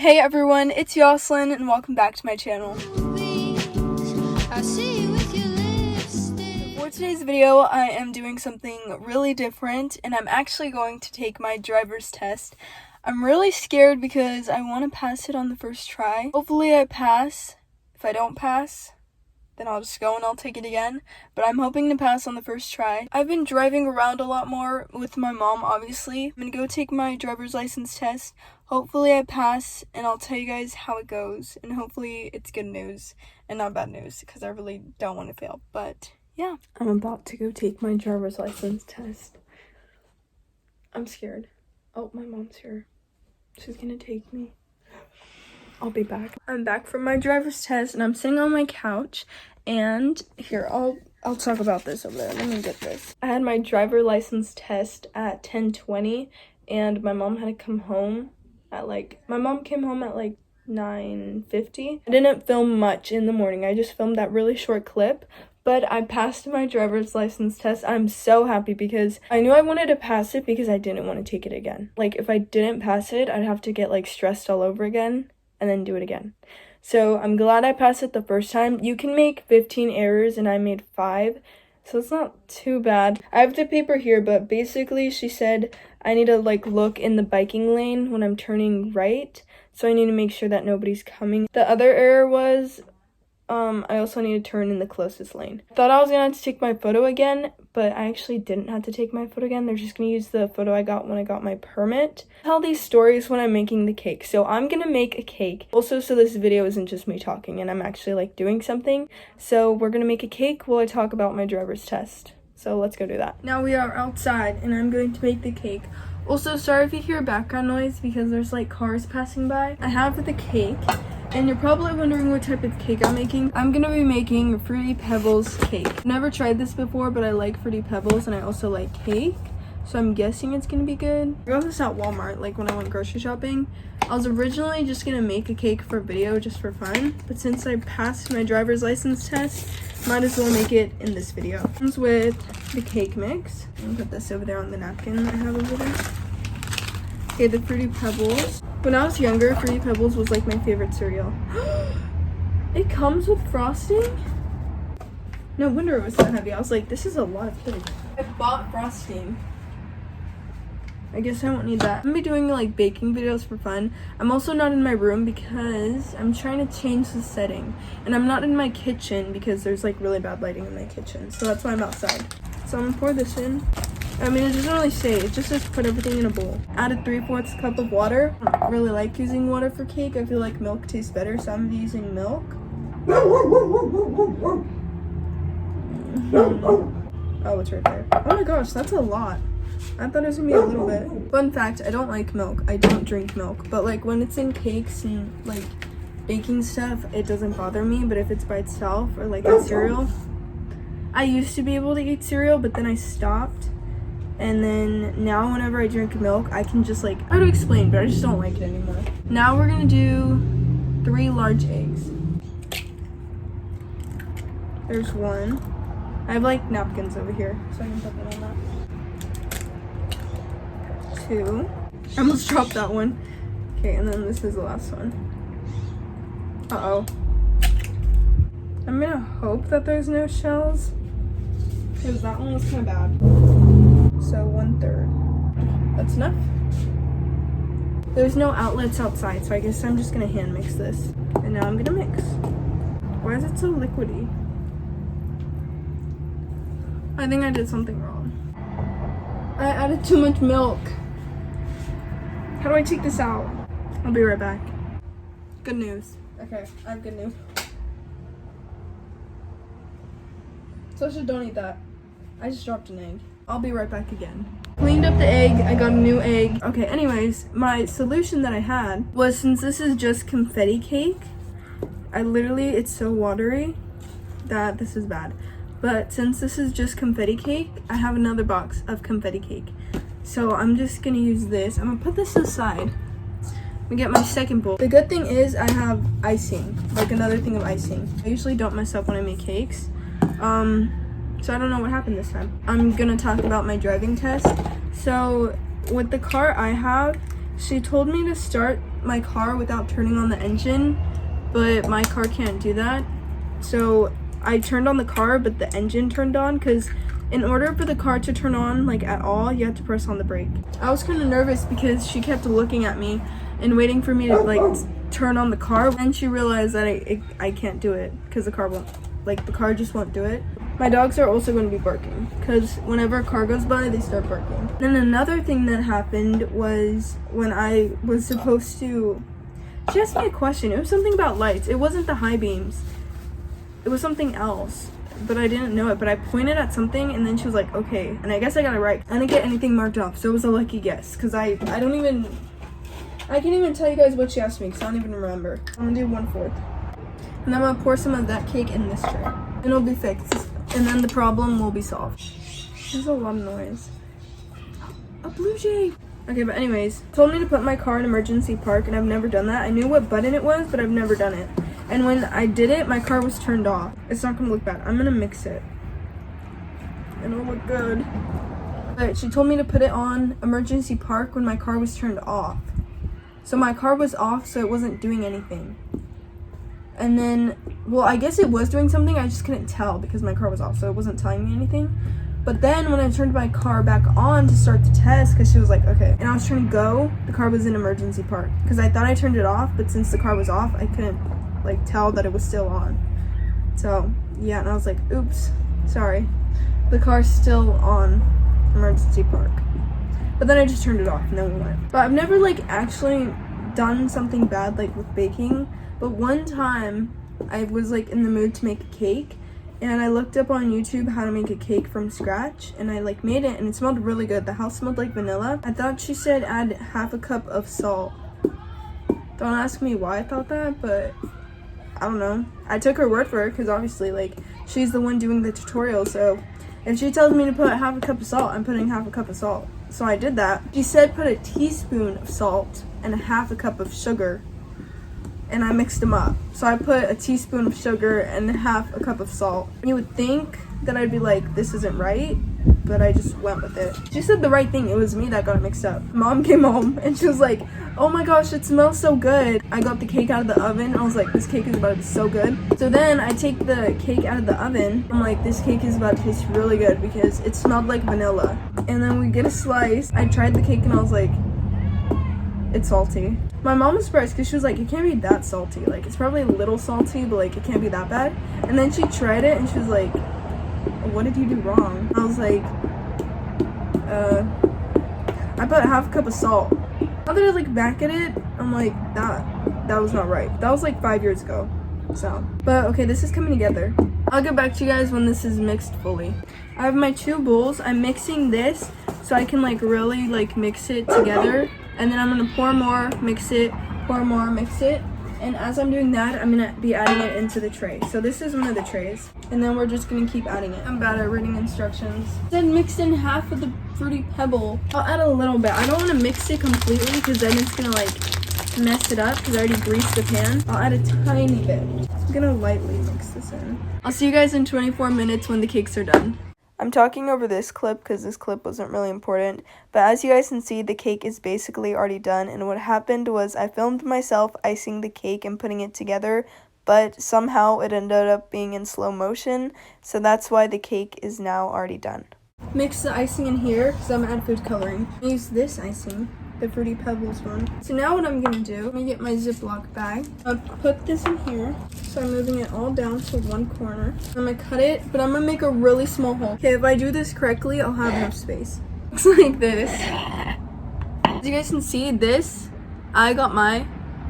Hey everyone, it's Yoslin and welcome back to my channel. For today's video, I am doing something really different and I'm actually going to take my driver's test. I'm really scared because I want to pass it on the first try. Hopefully I pass. If I don't pass, then I'll just go and I'll take it again. But I'm hoping to pass on the first try. I've been driving around a lot more with my mom, obviously. I'm gonna go take my driver's license test. Hopefully I pass and I'll tell you guys how it goes. And hopefully it's good news and not bad news because I really don't want to fail. But yeah. I'm about to go take my driver's license test. I'm scared. Oh, my mom's here. She's gonna take me. I'll be back. I'm back from my driver's test and I'm sitting on my couch and here I'll talk about this over there. Let me get this. I had my driver license test at 10:20 and my mom had to come home at my mom came home at 9:50. I didn't film much in the morning. I just filmed that really short clip. But I passed my driver's license test. I'm so happy because I knew I wanted to pass it because I didn't want to take it again. If I didn't pass it, I'd have to get stressed all over again and then do it again. So I'm glad I passed it the first time. You can make 15 errors and I made 5. So it's not too bad. I have the paper here, but basically she said I need to look in the biking lane when I'm turning right. So I need to make sure that nobody's coming. The other error was I also need to turn in the closest lane. I thought I was gonna have to take my photo again, but I actually didn't have to take my photo again. They're just gonna use the photo I got when I got my permit. I tell these stories when I'm making the cake. So I'm gonna make a cake. Also, so this video isn't just me talking and I'm actually doing something. So we're gonna make a cake while I talk about my driver's test. So let's go do that. Now we are outside and I'm going to make the cake. Also, sorry if you hear background noise because there's cars passing by. I have the cake. And you're probably wondering what type of cake I'm making. I'm gonna be making Fruity Pebbles cake. I've never tried this before, but I like Fruity Pebbles and I also like cake. So I'm guessing it's gonna be good. I got this at Walmart, when I went grocery shopping. I was originally just gonna make a cake for a video just for fun. But since I passed my driver's license test, might as well make it in this video. It comes with the cake mix. I'm gonna put this over there on the napkin I have over there. Okay, the Fruity Pebbles. When I was younger, Fruity Pebbles was my favorite cereal. It comes with frosting? No wonder it was so heavy. I was like, this is a lot of food. I bought frosting. I guess I won't need that. I'm gonna be doing baking videos for fun. I'm also not in my room because I'm trying to change the setting. And I'm not in my kitchen because there's really bad lighting in my kitchen. So that's why I'm outside. So I'm gonna pour this in. I mean, it doesn't really say. It just says put everything in a bowl. Added 3/4 cup of water. I don't really like using water for cake. I feel like milk tastes better, so I'm using milk. Oh, it's right there. Oh my gosh, that's a lot. I thought it was gonna be a little bit. Fun fact, I don't like milk. I don't drink milk. But when it's in cakes and baking stuff, it doesn't bother me. But if it's by itself or in cereal, I used to be able to eat cereal, but then I stopped. And then now whenever I drink milk, I can just how to explain, but I just don't like it anymore. Now we're gonna do 3 large eggs. There's 1. I have napkins over here, so I can put that on that. 2. I almost dropped that one. Okay, and then this is the last one. Uh-oh. I'm gonna hope that there's no shells, because that one was kind of bad. So 1/3. That's enough. There's no outlets outside, so I guess I'm just gonna hand mix this. And now I'm gonna mix. Why is it so liquidy? I think I did something wrong. I added too much milk. How do I take this out? I'll be right back. Good news. Okay, I have good news. Sasha, don't eat that. I just dropped an egg. I'll be right back again. Cleaned up the egg. I got a new egg. Okay, anyways, my solution that I had was, since this is just confetti cake, it's so watery that this is bad. But since this is just confetti cake, I have another box of confetti cake. So I'm just gonna use this. I'm gonna put this aside. I'm gonna get my second bowl. The good thing is I have icing, another thing of icing. I usually don't mess up when I make cakes. So I don't know what happened this time. I'm gonna talk about my driving test. So with the car I have, she told me to start my car without turning on the engine, but my car can't do that. So I turned on the car, but the engine turned on, because in order for the car to turn on like at all, you have to press on the brake. I was kind of nervous because she kept looking at me and waiting for me to like turn on the car, and she realized that I can't do it because the car won't, like the car just won't do it. My dogs are also going to be barking because whenever a car goes by, they start barking. Then another thing that happened was when I was supposed to, she asked me a question. It was something about lights. It wasn't the high beams. It was something else, but I didn't know it. But I pointed at something, and then she was like, okay. And I guess I got it right. I didn't get anything marked off, so it was a lucky guess. Because I can't even tell you guys what she asked me because I don't even remember. I'm going to do 1/4. And I'm going to pour some of that cake in this tray. And it'll be fixed. And then the problem will be solved. There's a lot of noise. A blue jay! Okay, but anyways, told me to put my car in emergency park, and I've never done that. I knew what button it was, but I've never done it. And when I did it, my car was turned off. It's not gonna look bad. I'm gonna mix it. It'll look good. But she told me to put it on emergency park when my car was turned off. So my car was off, so it wasn't doing anything. And then, well, I guess it was doing something, I just couldn't tell because my car was off, so it wasn't telling me anything. But then when I turned my car back on to start the test, because she was like, okay, and I was trying to go, the car was in emergency park. Because I thought I turned it off, but since the car was off, I couldn't, like, tell that it was still on. So, yeah, and I was like, oops, sorry. The car's still on emergency park. But then I just turned it off, and then we went. But I've never, like, actually done something bad, like, with baking. But one time, I was, like, in the mood to make a cake. And I looked up on YouTube how to make a cake from scratch, and I like made it, and it smelled really good. The house smelled like vanilla. I thought she said add 1/2 cup of salt. Don't ask me why I thought that, but I don't know. I took her word for it because obviously like she's the one doing the tutorial, so if she tells me to put 1/2 cup of salt, I'm putting 1/2 cup of salt. So I did that. She said put a teaspoon of salt and 1/2 cup of sugar. And I mixed them up. So I put a teaspoon of sugar and 1/2 cup of salt. You would think that I'd be like, this isn't right, but I just went with it. She said the right thing. It was me that got it mixed up. Mom came home and she was like, oh my gosh, it smells so good. I got the cake out of the oven. I was like, this cake is about to be so good. So then I take the cake out of the oven. I'm like, this cake is about to taste really good because it smelled like vanilla. And then we get a slice. I tried the cake and I was like, it's salty. My mom was surprised because she was like, it can't be that salty. Like, it's probably a little salty, but like, it can't be that bad. And then she tried it and she was like, what did you do wrong? I was like, I put 1/2 cup of salt. Now that I look back at it, I'm like, that was not right. That was like 5 years ago. So, but okay, this is coming together. I'll get back to you guys when this is mixed fully. I have my 2 bowls. I'm mixing this so I can like really like mix it together. And then I'm gonna pour more, mix it, pour more, mix it. And as I'm doing that, I'm gonna be adding it into the tray. So this is one of the trays. And then we're just gonna keep adding it. I'm bad at reading instructions. Then mix in 1/2 of the Fruity Pebble. I'll add a little bit. I don't wanna mix it completely because then it's gonna like mess it up because I already greased the pan. I'll add a tiny bit. I'm gonna lightly mix this in. I'll see you guys in 24 minutes when the cakes are done. I'm talking over this clip because this clip wasn't really important, but as you guys can see, the cake is basically already done, and what happened was I filmed myself icing the cake and putting it together, but somehow it ended up being in slow motion, so that's why the cake is now already done. Mix the icing in here because I'm gonna add food coloring. Use this icing, the Fruity Pebbles one. So now what I'm gonna do, I'm gonna get my Ziploc bag. I'll put this in here. So I'm moving it all down to one corner. I'm gonna cut it, but I'm gonna make a really small hole. Okay, if I do this correctly, I'll have enough space. Looks like this. As you guys can see, this,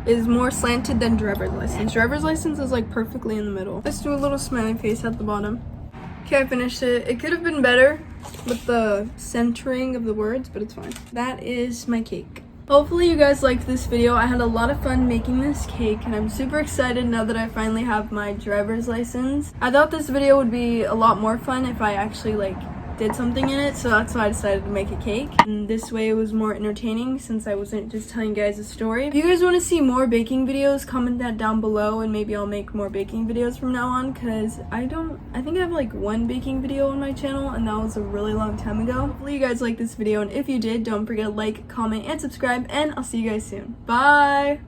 is more slanted than driver's license. Driver's license is like perfectly in the middle. Let's do a little smiley face at the bottom. Okay, I finished it. It could have been better with the centering of the words, but it's fine. That is my cake. Hopefully you guys liked this video. I had a lot of fun making this cake, and I'm super excited now that I finally have my driver's license. I thought this video would be a lot more fun if I actually like did something in it, so that's why I decided to make a cake. And this way it was more entertaining since I wasn't just telling you guys a story. If you guys want to see more baking videos, comment that down below and maybe I'll make more baking videos from now on, because I think I have like one baking video on my channel and that was a really long time ago. Hopefully you guys liked this video, and if you did, don't forget to like, comment, and subscribe, and I'll see you guys soon. Bye!